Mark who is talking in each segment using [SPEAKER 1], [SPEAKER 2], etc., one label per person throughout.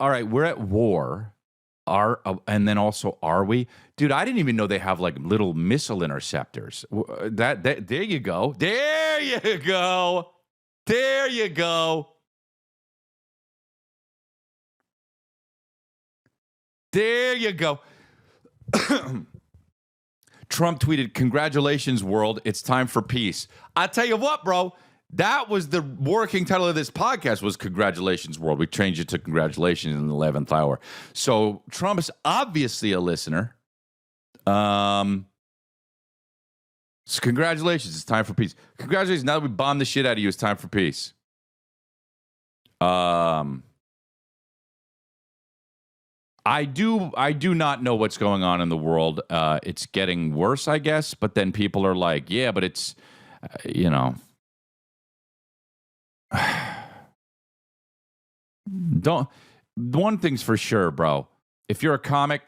[SPEAKER 1] all right, we're at war. And then also, are we? Dude, I didn't even know they have like little missile interceptors. That there you go. There you go. There you go. There you go. Trump tweeted, "Congratulations, world. It's time for peace." I tell you what, bro. That was the working title of this podcast was Congratulations, World. We changed it to Congratulations in the 11th hour. So Trump is obviously a listener. So congratulations. It's time for peace. Congratulations. Now that we bombed the shit out of you, it's time for peace. I do not know what's going on in the world. It's getting worse, I guess. But then people are like, yeah, but it's, one thing's for sure, bro. If you're a comic,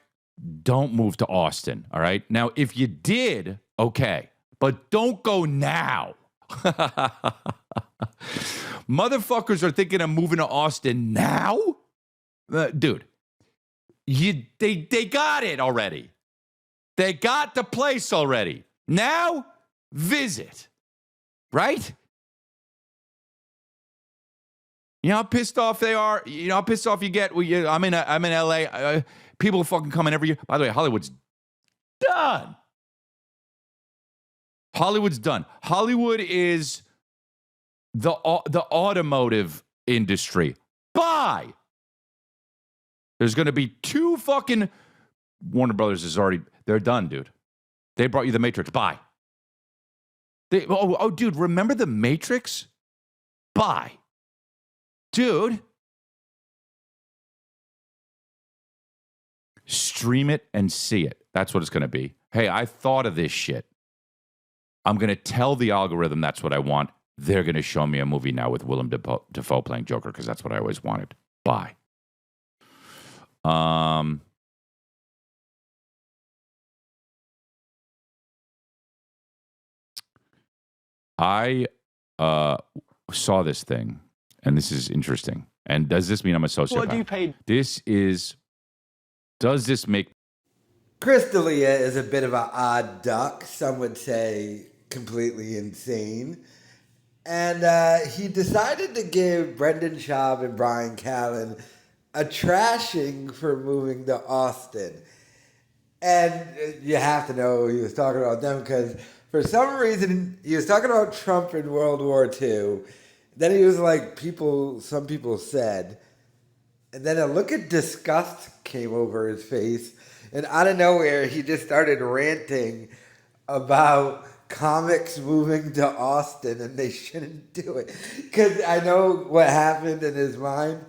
[SPEAKER 1] don't move to Austin, all right? Now, if you did, okay, but don't go now. Motherfuckers are thinking of moving to Austin now? Dude, they got it already. They got the place already. Now, visit, right? You know how pissed off they are? You know how pissed off you get? I'm in LA. People are fucking coming every year. By the way, Hollywood's done. Hollywood's done. Hollywood is the automotive industry. Bye. There's going to be 2 fucking... Warner Brothers is already... They're done, dude. They brought you The Matrix. Bye. Dude, remember The Matrix? Bye. Dude, stream it and see it. That's what it's going to be. Hey, I thought of this shit. I'm going to tell the algorithm that's what I want. They're going to show me a movie now with Willem Dafoe playing Joker because that's what I always wanted. Bye. I saw this thing. And this is interesting. And does this mean I'm a sociopath?
[SPEAKER 2] What do you pay?
[SPEAKER 1] Does this make...
[SPEAKER 3] Chris D'Elia is a bit of an odd duck. Some would say completely insane. And he decided to give Brendan Schaub and Bryan Callen a trashing for moving to Austin. And you have to know he was talking about them because for some reason he was talking about Trump in World War II. Then he was like, some people said, and then a look of disgust came over his face, and out of nowhere, he just started ranting about comics moving to Austin, and they shouldn't do it. Because I know what happened in his mind.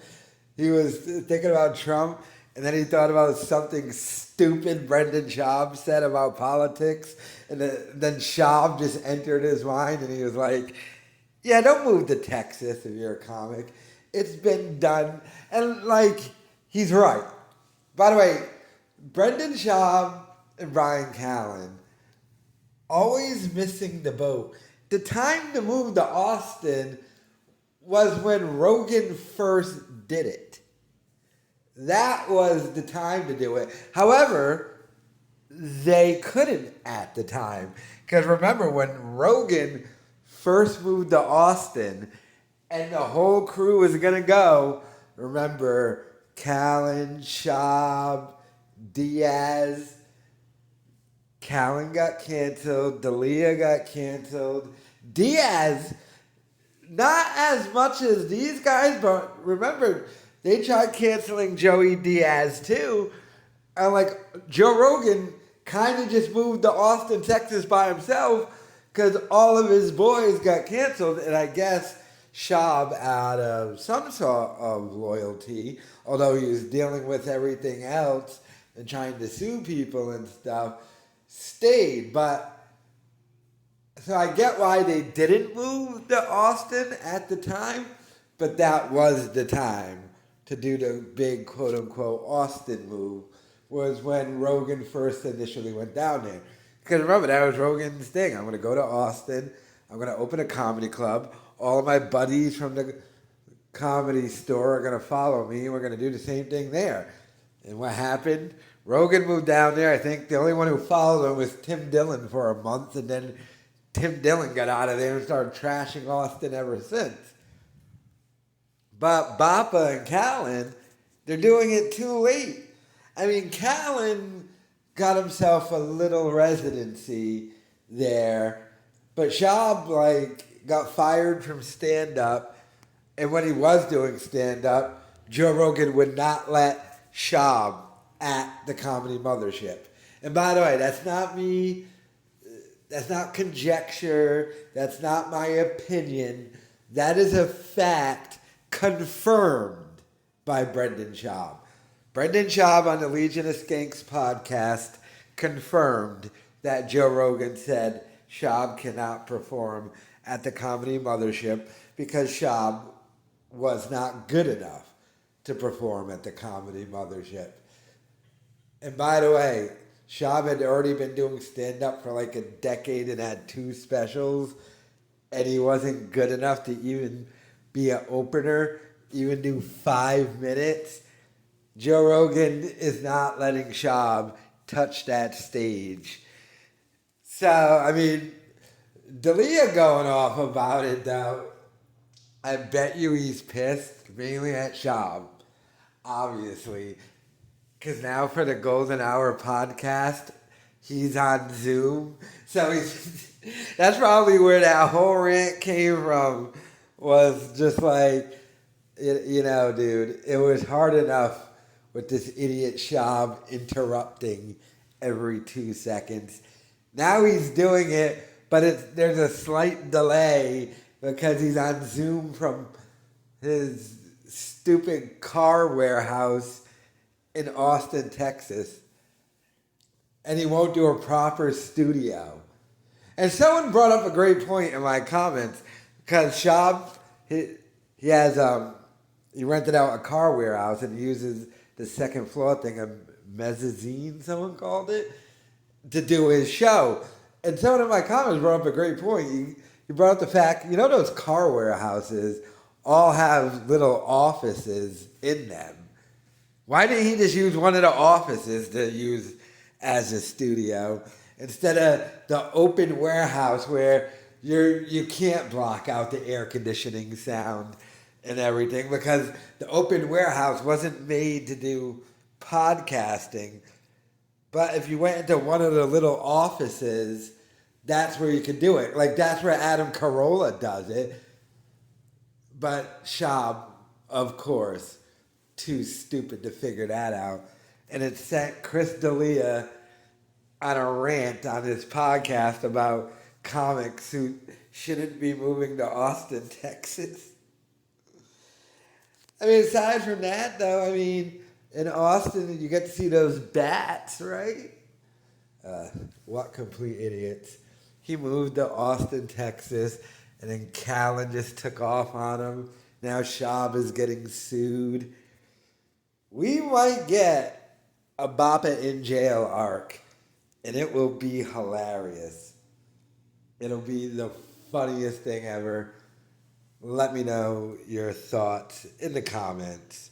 [SPEAKER 3] He was thinking about Trump, and then he thought about something stupid Brendan Schaub said about politics, and then Schaub just entered his mind, and he was like... Yeah, don't move to Texas if you're a comic. It's been done. And, he's right. By the way, Brendan Schaub and Bryan Callen, always missing the boat. The time to move to Austin was when Rogan first did it. That was the time to do it. However, they couldn't at the time. Because remember, when Rogan... first moved to Austin, and the whole crew was going to go. Remember, Callen, Schaub, Diaz. Callen got canceled. D'Elia got canceled. Diaz, not as much as these guys, but remember, they tried canceling Joey Diaz too. And Joe Rogan kind of just moved to Austin, Texas by himself. Because all of his boys got canceled, and I guess Schaub, out of some sort of loyalty, although he was dealing with everything else and trying to sue people and stuff, stayed. So I get why they didn't move to Austin at the time, but that was the time to do the big quote-unquote Austin move, was when Rogan first initially went down there. Because remember, that was Rogan's thing. I'm going to go to Austin. I'm going to open a comedy club. All of my buddies from the Comedy Store are going to follow me, and we're going to do the same thing there. And what happened? Rogan moved down there. I think the only one who followed him was Tim Dillon for a month, and then Tim Dillon got out of there and started trashing Austin ever since. But Bappa and Callen, they're doing it too late. I mean, Callen got himself a little residency there, but Schaub got fired from stand-up, and when he was doing stand-up, Joe Rogan would not let Schaub at the Comedy Mothership. And by the way, that's not me, that's not conjecture, that's not my opinion, that is a fact confirmed by Brendan Schaub. Brendan Schaub on the Legion of Skanks podcast confirmed that Joe Rogan said Schaub cannot perform at the Comedy Mothership because Schaub was not good enough to perform at the Comedy Mothership. And by the way, Schaub had already been doing stand-up for like a decade and had 2 specials, and he wasn't good enough to even be an opener, even do 5 minutes. Joe Rogan is not letting Schaub touch that stage. So, I mean, D'Elia going off about it, though, I bet you he's pissed, mainly at Schaub, obviously. Because now for the Golden Hour podcast, he's on Zoom. So that's probably where that whole rant came from, was just like, you know, dude, it was hard enough with this idiot Schaub interrupting every 2 seconds. Now he's doing it, but there's a slight delay because he's on Zoom from his stupid car warehouse in Austin, Texas. And he won't do a proper studio. And someone brought up a great point in my comments, because Schaub, he rented out a car warehouse and he uses the second floor thing, a mezzanine, someone called it, to do his show. And someone in my comments brought up a great point. He brought up the fact, you know, those car warehouses all have little offices in them. Why didn't he just use one of the offices to use as a studio instead of the open warehouse where you can't block out the air conditioning sound and everything, because the open warehouse wasn't made to do podcasting. But if you went into one of the little offices, that's where you could do it. Like, that's where Adam Carolla does it. But Schaub, of course, too stupid to figure that out. And it sent Chris D'Elia on a rant on his podcast about comics who shouldn't be moving to Austin, Texas. I mean, aside from that, though, I mean, in Austin, you get to see those bats, right? What complete idiots. He moved to Austin, Texas, and then Callen just took off on him. Now Schaub is getting sued. We might get a Bappa in jail arc, and it will be hilarious. It'll be the funniest thing ever. Let me know your thoughts in the comments.